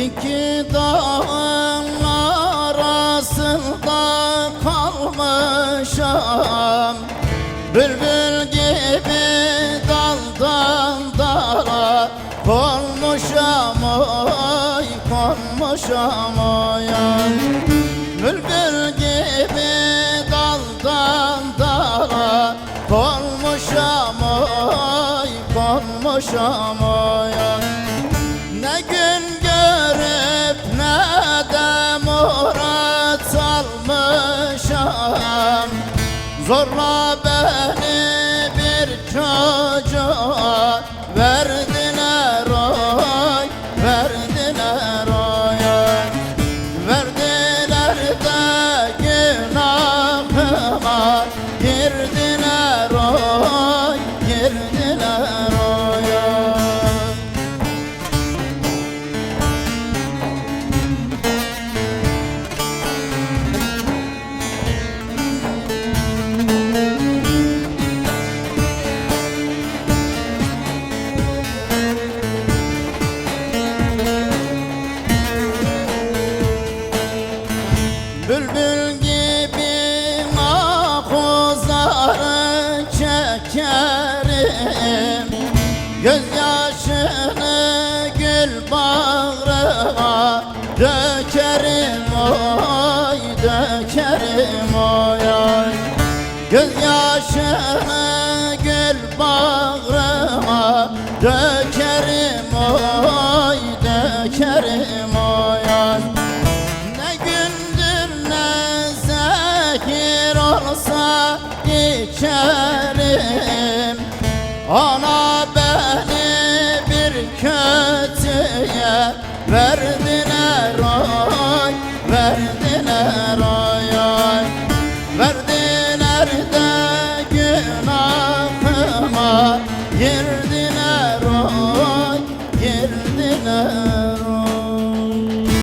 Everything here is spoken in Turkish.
İki dağın arasında kalmışam, bülbül gibi daldan dala konmuşam, oy konmuşam oy. Bülbül gibi daldan dala konmuşam, oy konmuşam oy. Ne gün görüp ne de murat almışam, zorla beni bir çocuğa verdiler oy, verdiler oy. Verdiler de günahıma girdiler oy, girdiler oy. Bülbül gibi mahuzları çekerim, gözyaşını gül bağrıma dökerim oy, dökerim oy. Gözyaşını gül bağrıma dökerim oy, dökerim oy. Olsa içerim, ana beni bir kötüye verdiler oy, verdiler oy, oy. Verdiler de günahıma girdiler oy, girdiler.